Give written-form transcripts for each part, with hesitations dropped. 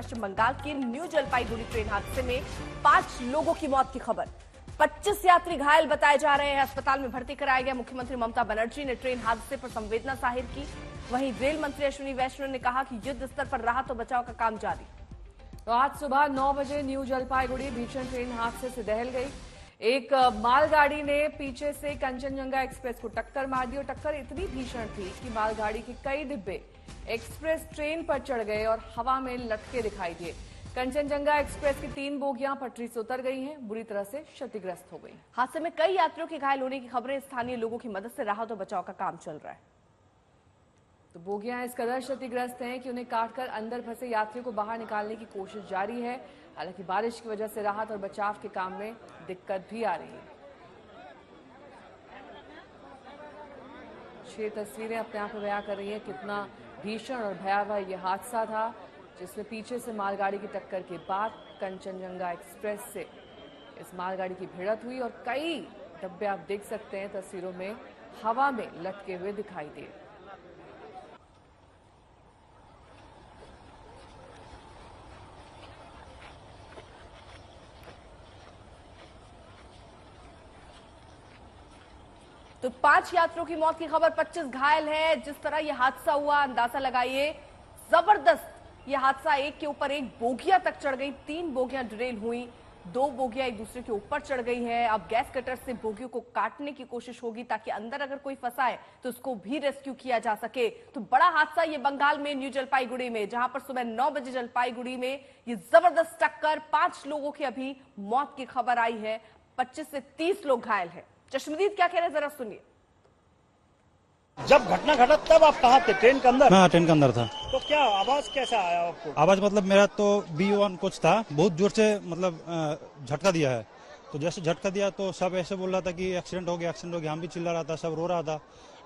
पश्चिम बंगाल के new Jalpaiguri train हादसे में 5 लोगों की मौत की खबर। 25 यात्री घायल बताए जा रहे हैं, अस्पताल में भर्ती कराया गया। मुख्यमंत्री ममता बनर्जी ने ट्रेन हादसे पर संवेदना जाहिर की। वहीं रेल मंत्री अश्विनी वैष्णव ने कहा कि युद्ध स्तर पर राहत और बचाव का काम जारी। तो आज सुबह 9 बजे न्यू जलपाईगुड़ी भीषण ट्रेन हादसे से दहल गई। एक मालगाड़ी ने पीछे से कंचनजंगा एक्सप्रेस को टक्कर मार दी और टक्कर इतनी भीषण थी कि मालगाड़ी के कई डिब्बे एक्सप्रेस ट्रेन पर चढ़ गए और हवा में लटके दिखाई दिए। कंचनजंगा एक्सप्रेस की 3 बोगियां पटरी से उतर गई हैं, बुरी तरह से क्षतिग्रस्त हो गई। हादसे में कई यात्रियों के घायल होने की खबरें। स्थानीय लोगों की मदद से राहत और बचाव का काम चल रहा है। तो बोगियां इस कदर क्षतिग्रस्त हैं कि उन्हें काटकर अंदर फंसे यात्रियों को बाहर निकालने की कोशिश जारी है। हालांकि बारिश की वजह से राहत और बचाव के काम में दिक्कत भी आ रही है। 6 तस्वीरें अपने आप में बयां कर रही हैं कितना भीषण और भयावह यह हादसा था, जिसमें पीछे से मालगाड़ी की टक्कर के बाद कंचनजंगा एक्सप्रेस से इस मालगाड़ी की भिड़ंत हुई और कई डब्बे आप देख सकते हैं तस्वीरों में हवा में लटके हुए दिखाई दिए। तो 5 यात्रियों की मौत की खबर, 25 घायल है। जिस तरह यह हादसा हुआ, अंदाजा लगाइए, जबरदस्त यह हादसा। एक के ऊपर एक बोगियां तक चढ़ गई, 3 बोगियां डिरेल हुई, 2 बोगियां एक दूसरे के ऊपर चढ़ गई है। अब गैस कटर से बोगियों को काटने की कोशिश होगी ताकि अंदर अगर कोई फंसा है तो उसको भी रेस्क्यू किया जा सके। तो बड़ा हादसा ये बंगाल में न्यू जलपाईगुड़ी में, जहां पर सुबह 9 बजे जलपाईगुड़ी में ये जबरदस्त टक्कर, 5 लोगों की अभी मौत की खबर आई है, 25 से 30 लोग घायल है। चश्मदीद क्या कह रहे हैं, जरा सुनिए। जब घटना घटा तब आप कहाँ थे? ट्रेन के अंदर? हाँ, ट्रेन के अंदर था। तो क्या आवाज कैसा आया आपको? आवाज मतलब मेरा तो B1 कोच था, बहुत जोर से मतलब झटका दिया है। तो जैसे झटका दिया तो सब ऐसे बोल रहा था कि एक्सीडेंट हो गया, एक्सीडेंट हो गया। हम भी चिल्ला रहा था, सब रो रहा था।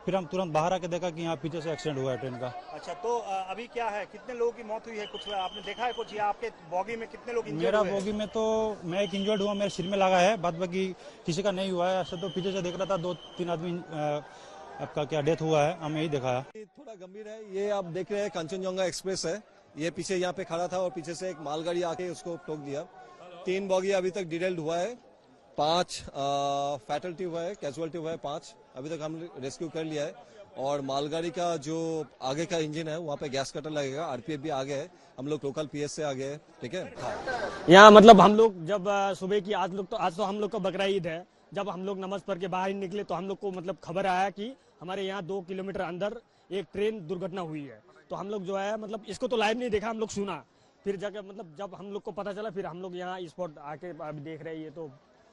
फिर हम तुरंत बाहर आके देखा कि यहाँ पीछे से एक्सीडेंट हुआ है ट्रेन का। अच्छा, तो अभी क्या है, कितने लोगों की मौत हुई है? कुछ आपने देखा है कुछ, या आपके बोगी में कितने लोग इंजर्ड मेरा हुए हैं? बोगी में तो मैं एक इंजर्ड हुआ, मेरे सिर में लगा है, बाद बाकी किसी का नहीं हुआ है। ऐसे तो पीछे से देख रहा था 2-3 आदमी आपका क्या डेथ हुआ है, हमें यही देखा है। थोड़ा गंभीर है। ये आप देख रहे हैं कंचनजंगा एक्सप्रेस है, ये पीछे यहाँ पे खड़ा था और पीछे से एक मालगाड़ी आके उसको ठोक दिया। 3 बॉगी अभी तक डिटेल्ड हुआ है, 5 फैटलिटी हुआ है, कैजुअलिटी हुआ है 5। अभी तक हम रेस्क्यू कर लिया है। और मालगाड़ी का जो आगे का इंजन है वहाँ पे गैस कटर लगेगा। आरपीएफ भी आ गए है, हम लोग लोकल पीएस से आ गए हैं। ठीक है, यहाँ मतलब हम लोग जब सुबह की आज तो हम लोग का बकरा ईद है, जब हम लोग नमाज पढ़ के बाहर निकले तो हम लोग को मतलब खबर आया कि हमारे यहाँ 2 किलोमीटर अंदर एक ट्रेन दुर्घटना हुई है। तो हम लोग जो है मतलब इसको तो लाइव नहीं देखा, हम लोग सुना, फिर जाकर मतलब जब हम लोग को पता चला फिर हम लोग यहाँ स्पॉट आके अभी देख रहे हैं। ये तो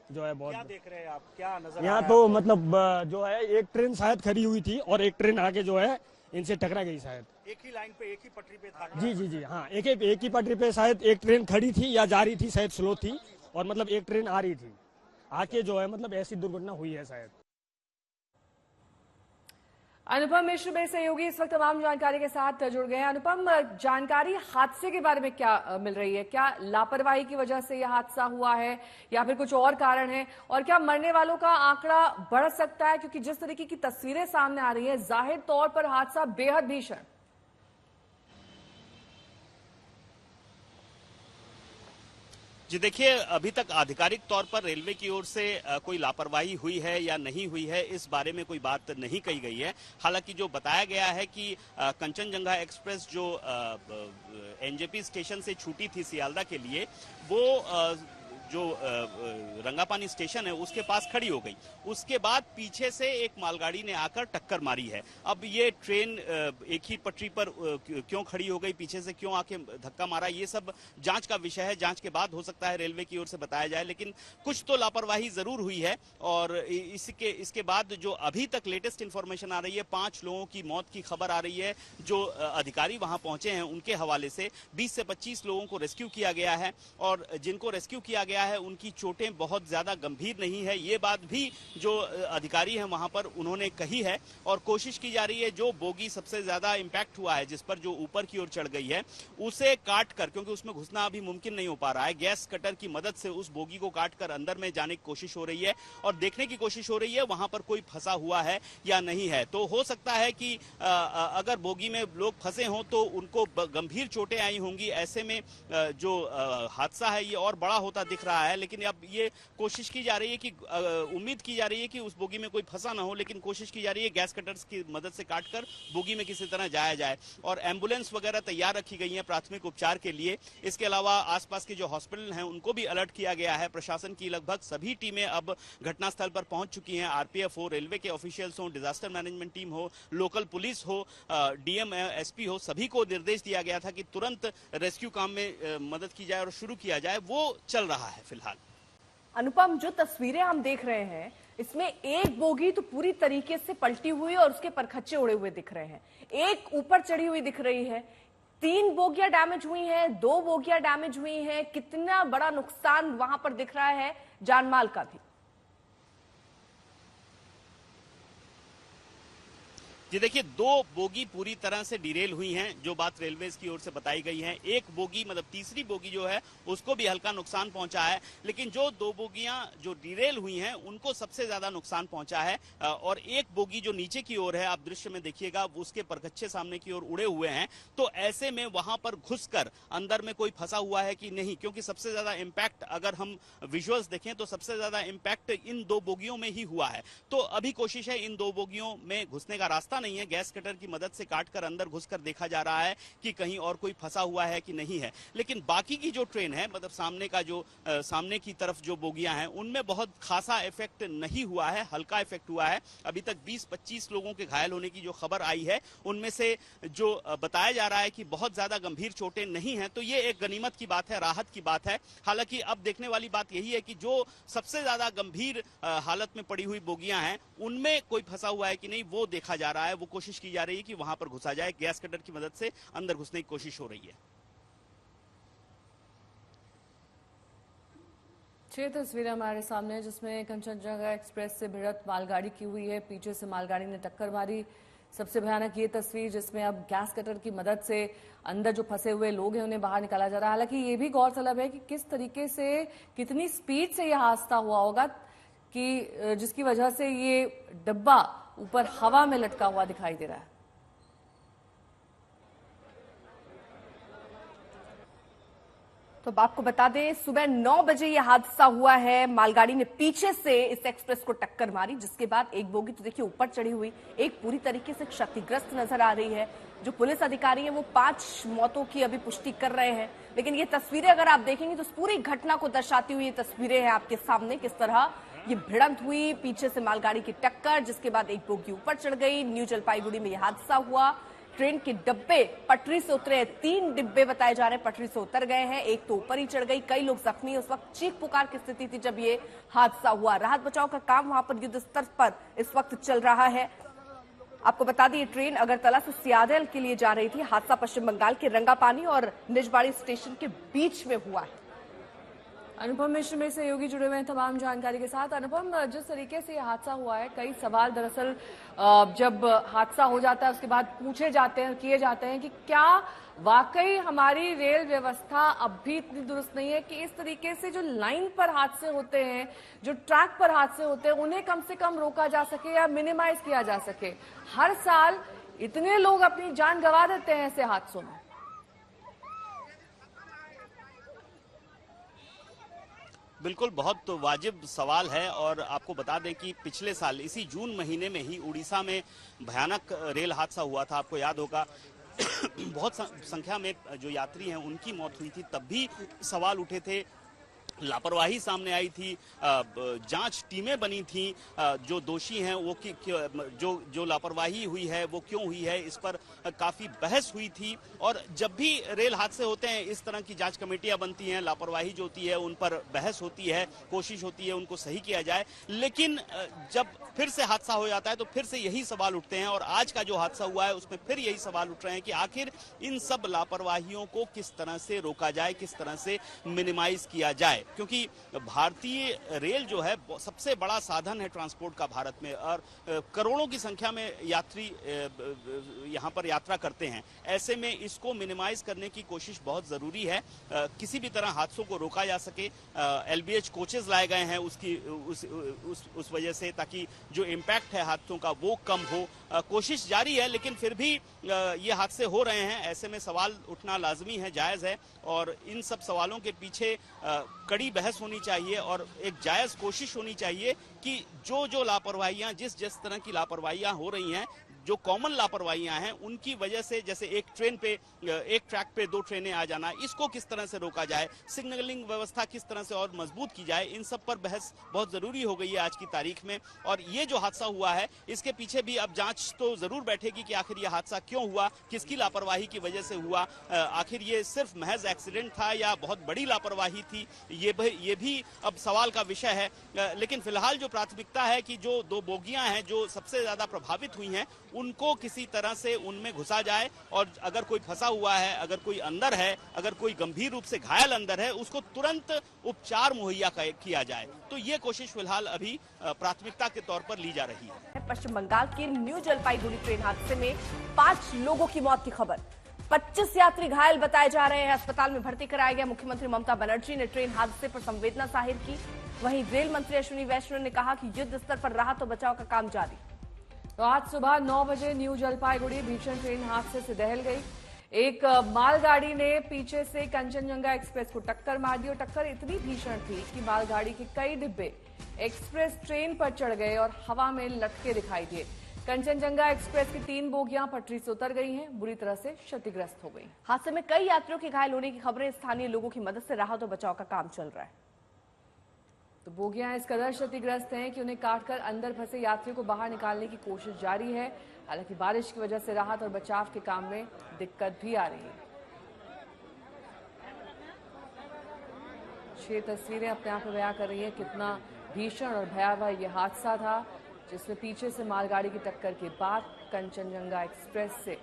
जो है बहुत, क्या देख रहे हैं आप, क्या नजर यहाँ तो मतलब जो है एक ट्रेन शायद खड़ी हुई थी और एक ट्रेन आके जो है इनसे टकरा गई शायद। एक ही लाइन पे, एक ही पटरी पे था? जी हाँ, एक ही पटरी पे शायद एक ट्रेन खड़ी थी या जा रही थी, शायद स्लो थी, और मतलब एक ट्रेन आ रही थी, आके जो है मतलब ऐसी दुर्घटना हुई है शायद। अनुपम मिश्र मेरे सहयोगी इस वक्त तमाम जानकारी के साथ जुड़ गए हैं। अनुपम, जानकारी हादसे के बारे में क्या मिल रही है? क्या लापरवाही की वजह से यह हादसा हुआ है या फिर कुछ और कारण है? और क्या मरने वालों का आंकड़ा बढ़ सकता है? क्योंकि जिस तरीके की तस्वीरें सामने आ रही है, जाहिर तौर पर हादसा बेहद भीषण। जी देखिए, अभी तक आधिकारिक तौर पर रेलवे की ओर से कोई लापरवाही हुई है या नहीं हुई है, इस बारे में कोई बात नहीं कही गई है। हालांकि जो बताया गया है कि कंचनजंगा एक्सप्रेस जो एनजेपी स्टेशन से छूटी थी सियालदा के लिए, वो जो रंगापानी स्टेशन है उसके पास खड़ी हो गई। उसके बाद पीछे से एक मालगाड़ी ने आकर टक्कर मारी है। अब ये ट्रेन एक ही पटरी पर क्यों खड़ी हो गई, पीछे से क्यों आके धक्का मारा, ये सब जांच का विषय है। जांच के बाद हो सकता है रेलवे की ओर से बताया जाए, लेकिन कुछ तो लापरवाही जरूर हुई है। और इसके बाद जो अभी तक लेटेस्ट इंफॉर्मेशन आ रही है, 5 लोगों की मौत की खबर आ रही है। जो अधिकारी वहां पहुंचे हैं उनके हवाले से 20 से 25 लोगों को रेस्क्यू किया गया है, और जिनको रेस्क्यू किया गया गया है उनकी चोटें बहुत ज्यादा गंभीर नहीं है, ये बात भी जो अधिकारी हैं वहां पर उन्होंने कही है। और कोशिश की जा रही है जो बोगी सबसे ज्यादा इंपैक्ट हुआ है, जिस पर जो ऊपर की ओर चढ़ गई है, उसे काट कर, क्योंकि उसमें घुसना अभी मुमकिन नहीं हो पा रहा है, गैस कटर की मदद से उस बोगी को काट कर अंदर में जाने की कोशिश हो रही है और देखने की कोशिश हो रही है वहां पर कोई फंसा हुआ है या नहीं है। तो हो सकता है कि अगर बोगी में लोग फंसे हों तो उनको गंभीर चोटें आई होंगी। ऐसे में जो हादसा है ये और बड़ा होता दिख रहा है। लेकिन अब ये कोशिश की जा रही है कि उम्मीद की जा रही है कि उस बोगी में कोई फंसा ना हो, लेकिन कोशिश की जा रही है गैस कटर्स की मदद से काटकर बोगी में किसी तरह जाया जाए। और एम्बुलेंस वगैरह तैयार रखी गई है प्राथमिक उपचार के लिए। इसके अलावा आसपास के जो हॉस्पिटल हैं उनको भी अलर्ट किया गया है। प्रशासन की लगभग सभी टीमें अब घटनास्थल पर पहुंच चुकी हैं। आरपीएफ हो, रेलवे के ऑफिशियल्स हो, डिजास्टर मैनेजमेंट टीम हो, लोकल पुलिस हो, डीएम एसपी हो, सभी को निर्देश दिया गया था कि तुरंत रेस्क्यू काम में मदद की जाए और शुरू किया जाए। वो चल रहा है फिलहाल। अनुपम, जो तस्वीरें हम देख रहे हैं इसमें एक बोगी तो पूरी तरीके से पलटी हुई और उसके परखच्चे उड़े हुए दिख रहे हैं, एक ऊपर चढ़ी हुई दिख रही है, 3 बोगियां डैमेज हुई हैं, 2 बोगियां डैमेज हुई हैं। कितना बड़ा नुकसान वहां पर दिख रहा है, जानमाल का भी। जी देखिए, 2 बोगी पूरी तरह से डिरेल हुई हैं, जो बात रेलवेज की ओर से बताई गई है। एक बोगी मतलब तीसरी बोगी जो है उसको भी हल्का नुकसान पहुंचा है, लेकिन जो 2 बोगियां जो डिरेल हुई हैं उनको सबसे ज्यादा नुकसान पहुंचा है। और एक बोगी जो नीचे की ओर है, आप दृश्य में देखिएगा, उसके परखच्चे सामने की ओर उड़े हुए हैं। तो ऐसे में वहां पर घुसकर अंदर में कोई फंसा हुआ है कि नहीं, क्योंकि सबसे ज्यादा इंपैक्ट अगर हम विजुअल्स देखें तो सबसे ज्यादा इंपैक्ट इन 2 बोगियों में ही हुआ है। तो अभी कोशिश है इन 2 बोगियों में घुसने का रास्ता नहीं है, गैस कटर की मदद से काटकर अंदर घुसकर देखा जा रहा है कि कहीं और कोई फंसा हुआ है कि नहीं है। लेकिन बाकी की जो ट्रेन है, मतलब सामने का जो सामने की तरफ जो बोगियां हैं उनमें बहुत खासा इफेक्ट नहीं हुआ है, हल्का इफेक्ट हुआ है। अभी तक 20-25 लोगों के घायल होने की जो खबर आई है उनमें से जो बताया जा रहा है कि बहुत ज्यादा गंभीर चोटें नहीं है। तो ये एक गनीमत की बात है, राहत की बात है। हालांकि अब देखने वाली बात यही है कि जो सबसे ज्यादा गंभीर हालत में पड़ी हुई बोगियां हैं उनमें कोई फंसा हुआ है कि नहीं, वो देखा जा रहा है। वो कोशिश की जा रही है कि वहां पर घुसा जाए, गैस कटर की मदद से अंदर घुसने की कोशिश हो रही है। 6 तस्वीरें हमारे सामने हैं जिसमें कंचनजंगा एक्सप्रेस से भिड़ंत मालगाड़ी की हुई है, पीछे से मालगाड़ी ने टक्कर मारी। सबसे भयानक ये तस्वीर जिसमें अब गैस कटर की मदद से अंदर जो फंसे हुए लोग हैं उन्हें बाहर निकाला जा रहा है। हालांकि ये भी गौरतलब है कि किस तरीके से, कितनी स्पीड से यह हादसा हुआ होगा कि जिसकी वजह से ये डब्बा ऊपर हवा में लटका हुआ दिखाई दे रहा है। तो अब आपको बता दें, सुबह 9 बजे यह हादसा हुआ है। मालगाड़ी ने पीछे से इस एक्सप्रेस को टक्कर मारी, जिसके बाद एक बोगी तो देखिए ऊपर चढ़ी हुई, एक पूरी तरीके से क्षतिग्रस्त नजर आ रही है। जो पुलिस अधिकारी हैं वो 5 मौतों की अभी पुष्टि कर रहे हैं। लेकिन ये तस्वीरें अगर आप देखेंगे तो पूरी घटना को दर्शाती हुई ये तस्वीरें हैं आपके सामने, किस तरह ये भिड़ंत हुई, पीछे से मालगाड़ी की टक्कर, जिसके बाद एक बोगी ऊपर चढ़ गई। न्यू जलपाईगुड़ी में यह हादसा हुआ। ट्रेन के डब्बे पटरी से उतरे हैं, 3 डिब्बे बताए जा रहे हैं पटरी से उतर गए हैं, एक तो ऊपर ही चढ़ गई। कई लोग जख्मी, उस वक्त चीख पुकार की स्थिति थी जब ये हादसा हुआ। राहत बचाव का काम वहां पर युद्ध स्तर पर इस वक्त चल रहा है। आपको बता दें, ट्रेन अगरतला से सियालदह के लिए जा रही थी। हादसा पश्चिम बंगाल के रंगापानी और निजबाड़ी स्टेशन के बीच में हुआ है। अनुपम मिश्र में सहयोगी जुड़े हुए हैं तमाम जानकारी के साथ। अनुपम, जिस तरीके से यह हादसा हुआ है, कई सवाल दरअसल जब हादसा हो जाता है उसके बाद पूछे जाते हैं, किए जाते हैं कि क्या वाकई हमारी रेल व्यवस्था अब भी इतनी दुरुस्त नहीं है कि इस तरीके से जो लाइन पर हादसे होते हैं, जो ट्रैक पर हादसे होते हैं, उन्हें कम से कम रोका जा सके या मिनिमाइज किया जा सके। हर साल इतने लोग अपनी जान गंवा देते हैं ऐसे हादसों में। बिल्कुल, बहुत वाजिब सवाल है। और आपको बता दें कि पिछले साल इसी जून महीने में ही उड़ीसा में भयानक रेल हादसा हुआ था, आपको याद होगा। बहुत संख्या में जो यात्री हैं उनकी मौत हुई थी। तब भी सवाल उठे थे, लापरवाही सामने आई थी, जांच टीमें बनी थी, जो दोषी हैं वो जो लापरवाही हुई है वो क्यों हुई है, इस पर काफी बहस हुई थी। और जब भी रेल हादसे होते हैं इस तरह की जांच कमेटियां बनती हैं, लापरवाही जो होती है उन पर बहस होती है, कोशिश होती है उनको सही किया जाए। लेकिन जब फिर से हादसा हो जाता है तो फिर से यही सवाल उठते हैं। और आज का जो हादसा हुआ है उसमें फिर यही सवाल उठ रहे हैं कि आखिर इन सब लापरवाहियों को किस तरह से रोका जाए, किस तरह से मिनिमाइज किया जाए। जाए, क्योंकि भारतीय रेल जो है सबसे बड़ा साधन है ट्रांसपोर्ट का भारत में, और करोड़ों की संख्या में यात्री यहाँ पर यात्रा करते हैं। ऐसे में इसको मिनिमाइज करने की कोशिश बहुत जरूरी है, किसी भी तरह हादसों को रोका जा सके। LBH कोचेज लाए गए हैं उस वजह से, ताकि जो इम्पैक्ट है हादसों का वो कम हो। कोशिश जारी है, लेकिन फिर भी ये हादसे हो रहे हैं। ऐसे में सवाल उठना लाजमी है, जायज है, और इन सब सवालों के पीछे कड़ी बहस होनी चाहिए और एक जायज कोशिश होनी चाहिए कि जो लापरवाहियां, जिस तरह की लापरवाहियां हो रही हैं, जो कॉमन लापरवाहियां हैं, उनकी वजह से, जैसे एक ट्रैक पे 2 ट्रेनें आ जाना, इसको किस तरह से रोका जाए, सिग्नलिंग व्यवस्था किस तरह से और मजबूत की जाए, इन सब पर बहस बहुत जरूरी हो गई है आज की तारीख में। और ये जो हादसा हुआ है, इसके पीछे भी अब जांच तो जरूर बैठेगी कि आखिर ये हादसा क्यों हुआ, किसकी लापरवाही की वजह से हुआ, आखिर ये सिर्फ महज एक्सीडेंट था या बहुत बड़ी लापरवाही थी, ये भी अब सवाल का विषय है। लेकिन फिलहाल जो प्राथमिकता है कि जो 2 बोगियां हैं जो सबसे ज्यादा प्रभावित हुई हैं, उनको किसी तरह से उनमें घुसा जाए, और अगर कोई फंसा हुआ है, अगर कोई अंदर है, अगर कोई गंभीर रूप से घायल अंदर है, उसको तुरंत उपचार मुहैया किया जाए। तो ये कोशिश फिलहाल अभी प्राथमिकता के तौर पर ली जा रही है। पश्चिम बंगाल के न्यू जलपाईगुड़ी ट्रेन हादसे में 5 लोगों की मौत की खबर, 25 यात्री घायल बताए जा रहे हैं, अस्पताल में भर्ती कराया गया। मुख्यमंत्री ममता बनर्जी ने ट्रेन हादसे पर संवेदना जाहिर की। वहीं रेल मंत्री अश्विनी वैष्णव ने कहा कि युद्ध स्तर पर राहत और बचाव का काम जारी। तो आज सुबह 9 बजे न्यू जलपाईगुड़ी भीषण ट्रेन हादसे से दहल गई। एक मालगाड़ी ने पीछे से कंचनजंगा एक्सप्रेस को टक्कर मार दी और टक्कर इतनी भीषण थी कि मालगाड़ी के कई डिब्बे एक्सप्रेस ट्रेन पर चढ़ गए और हवा में लटके दिखाई दिए। कंचनजंगा एक्सप्रेस की 3 बोगियां पटरी से उतर गई हैं, बुरी तरह से क्षतिग्रस्त हो गई। हादसे में कई यात्रियों के घायल होने की खबरें, स्थानीय लोगों की मदद से राहत और बचाव का काम चल रहा है। तो बोगियां इस कदर क्षतिग्रस्त हैं कि उन्हें काटकर अंदर फंसे यात्रियों को बाहर निकालने की कोशिश जारी है। हालांकि बारिश की वजह से राहत और बचाव के काम में दिक्कत भी आ रही है। 6 तस्वीरें अपने आप में बयां कर रही है कितना भीषण और भयावह यह हादसा था, जिसमें पीछे से मालगाड़ी की टक्कर के बाद कंचनजंगा एक्सप्रेस से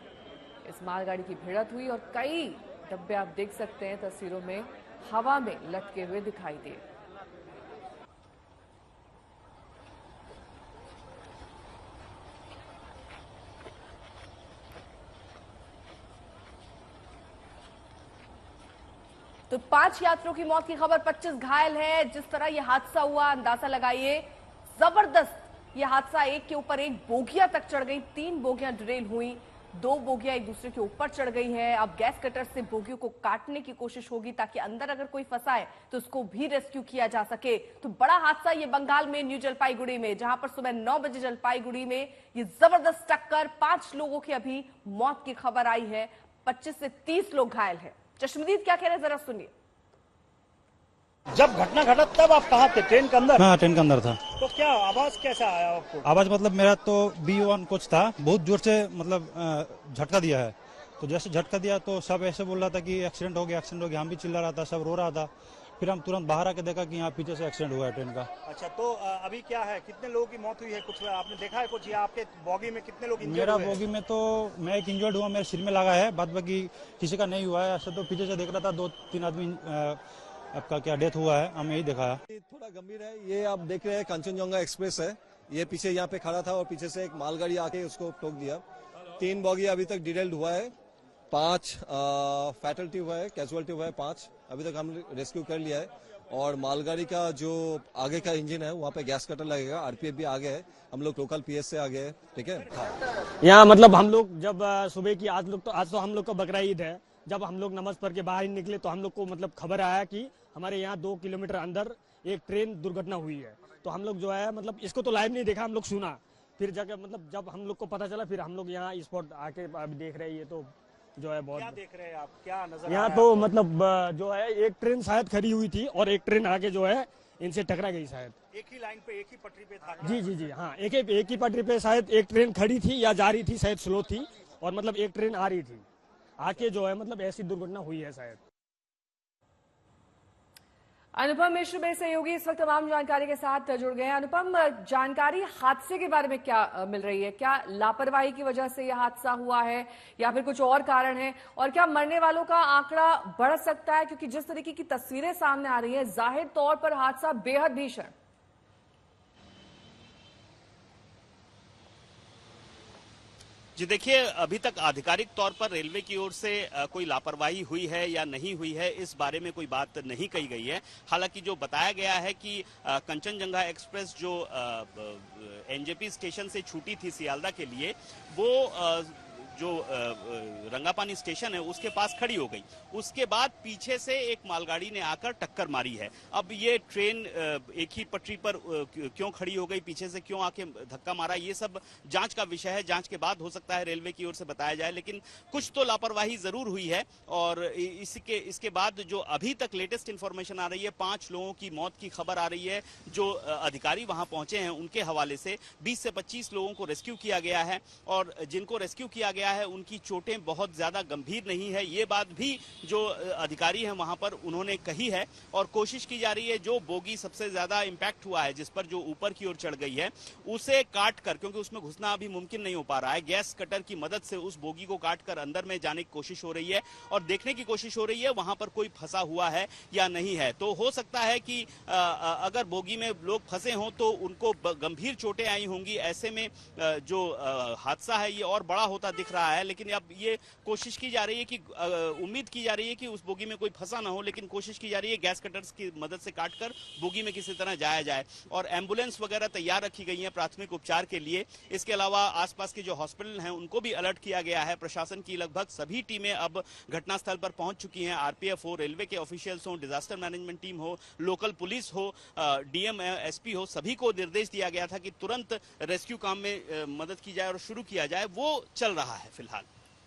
इस मालगाड़ी की भिड़ंत हुई और कई डब्बे आप देख सकते हैं तस्वीरों में हवा में लटके हुए दिखाई दिए। तो 5 यात्रियों की मौत की खबर, 25 घायल हैं। जिस तरह यह हादसा हुआ, अंदाजा लगाइए, जबरदस्त यह हादसा, एक के ऊपर एक बोगियां तक चढ़ गई, 3 बोगियां डिरेल हुई, 2 बोगियां एक दूसरे के ऊपर चढ़ गई हैं। अब गैस कटर से बोगियों को काटने की कोशिश होगी ताकि अंदर अगर कोई फंसा है तो उसको भी रेस्क्यू किया जा सके। तो बड़ा हादसा ये बंगाल में न्यू जलपाईगुड़ी में, जहां पर सुबह 9 बजे जलपाईगुड़ी में ये जबरदस्त टक्कर, 5 लोगों की अभी मौत की खबर आई है, 25 से 30 लोग घायल हैं। चश्मदीद क्या कह रहे हैं, जरा सुनिए। जब घटना घटा तब आप कहाँ थे? ट्रेन के अंदर? हाँ, ट्रेन के अंदर था। तो क्या आवाज कैसा आया आपको? आवाज मतलब मेरा तो BO1 कोच था, बहुत जोर से मतलब झटका दिया है। तो जैसे झटका दिया तो सब ऐसे बोल रहा था कि एक्सीडेंट हो गया, हम भी चिल्ला रहा था, सब रो रहा था। फिर हम तुरंत बाहर आके देखा कि यहाँ पीछे से एक्सीडेंट हुआ है ट्रेन का। अच्छा, तो अभी क्या है, कितने लोगों की मौत हुई है, कुछ आपने देखा है कुछ, या आपके बॉगी में कितने लोग इंजर्ड मेरा हुए हैं? बोगी में तो मैं एक इंजर्ड हुआ, मेरे सिर में लगा है, बाद बाकी किसी का नहीं हुआ है। ऐसे तो पीछे से देख रहा था 2-3 आदमी आपका क्या डेथ हुआ है, हमें यही देखा है। थोड़ा गंभीर है। ये आप देख रहे हैं कंचनजंगा एक्सप्रेस है, ये पीछे यहाँ पे खड़ा था और पीछे से एक मालगाड़ी आके उसको ठोक दिया। 3 बॉगी अभी तक डिरेल्ड हुआ है, 5 फैटलिटी हुआ है, कैजुअलिटी हुआ है 5, अभी तक हम रेस्क्यू कर लिया है। और मालगाड़ी का जो आगे का इंजन है वहाँ पे गैस कटर लगेगा, RPF भी आगे है, हम लोग लोकल PS से आगे है, ठीक है। यहाँ मतलब हम लोग जब सुबह की आज तो हम लोग का बकरा ईद है, जब हम लोग नमाज पढ़ के बाहर निकले तो हम लोग को मतलब खबर आया कि हमारे यहाँ 2 किलोमीटर अंदर एक ट्रेन दुर्घटना हुई है। तो हम लोग जो है मतलब इसको तो लाइव नहीं देखा, हम लोग सुना, फिर जाकर मतलब जब हम लोग को पता चला फिर हम लोग यहाँ स्पॉट आके अभी देख रहे हैं। ये तो जो है बहुत, क्या देख रहे हैं आप, क्या नजर यहाँ तो मतलब जो है एक ट्रेन शायद खड़ी हुई थी और एक ट्रेन आके जो है इनसे टकरा गई शायद। एक ही लाइन पे, एक ही पटरी पे था? जी हाँ, एक ही पटरी पे शायद एक ट्रेन खड़ी थी या जा रही थी, शायद स्लो थी, और मतलब एक ट्रेन आ रही थी, आके जो है मतलब ऐसी दुर्घटना हुई है शायद। अनुपम मिश्र मेरे सहयोगी इस वक्त तमाम जानकारी के साथ जुड़ गए हैं। अनुपम, जानकारी हादसे के बारे में क्या मिल रही है? क्या लापरवाही की वजह से यह हादसा हुआ है या फिर कुछ और कारण है? और क्या मरने वालों का आंकड़ा बढ़ सकता है? क्योंकि जिस तरीके की तस्वीरें सामने आ रही है, जाहिर तौर पर हादसा बेहद भीषण। जी देखिए, अभी तक आधिकारिक तौर पर रेलवे की ओर से कोई लापरवाही हुई है या नहीं हुई है, इस बारे में कोई बात नहीं कही गई है। हालांकि जो बताया गया है कि कंचनजंगा एक्सप्रेस जो एनजेपी स्टेशन से छूटी थी सियालदा के लिए, वो जो रंगापानी स्टेशन है उसके पास खड़ी हो गई। उसके बाद पीछे से एक मालगाड़ी ने आकर टक्कर मारी है। अब ये ट्रेन एक ही पटरी पर क्यों खड़ी हो गई, पीछे से क्यों आके धक्का मारा, ये सब जांच का विषय है। जांच के बाद हो सकता है रेलवे की ओर से बताया जाए, लेकिन कुछ तो लापरवाही जरूर हुई है। और इसके बाद जो अभी तक लेटेस्ट इंफॉर्मेशन आ रही है, 5 लोगों की मौत की खबर आ रही है। जो अधिकारी वहां पहुंचे हैं उनके हवाले से 20 से 25 लोगों को रेस्क्यू किया गया है, और जिनको रेस्क्यू किया गया है उनकी चोटें बहुत ज्यादा गंभीर नहीं है। ये बात भी जो अधिकारी हैं वहां पर उन्होंने कही है। और कोशिश की जा रही है जो बोगी सबसे ज्यादा इंपैक्ट हुआ है, जिस पर जो ऊपर की ओर चढ़ गई है, उसे काट कर, क्योंकि उसमें घुसना अभी मुमकिन नहीं हो पा रहा है, गैस कटर की मदद से उस बोगी को काट कर अंदर में जाने की कोशिश हो रही है और देखने की कोशिश हो रही है वहां पर कोई फंसा हुआ है या नहीं है। तो हो सकता है कि अगर बोगी में लोग फंसे हों तो उनको गंभीर चोटें आई होंगी। ऐसे में जो हादसा है ये और बड़ा होता दिख रहा है। लेकिन अब ये कोशिश की जा रही है कि उम्मीद की जा रही है कि उस बोगी में कोई फंसा ना हो, लेकिन कोशिश की जा रही है गैस कटर्स की मदद से काटकर बोगी में किसी तरह जाया जाए। और एम्बुलेंस वगैरह तैयार रखी गई है प्राथमिक उपचार के लिए। इसके अलावा आसपास के जो हॉस्पिटल हैं उनको भी अलर्ट किया गया है। प्रशासन की लगभग सभी टीमें अब घटनास्थल पर पहुंच चुकी हैं। आरपीएफ हो, रेलवे के ऑफिशियल्स हो, डिजास्टर मैनेजमेंट टीम हो, लोकल पुलिस हो, डीएम एसपी हो, सभी को निर्देश दिया गया था कि तुरंत रेस्क्यू काम में मदद की जाए और शुरू किया जाए। वो चल रहा है फिलहाल।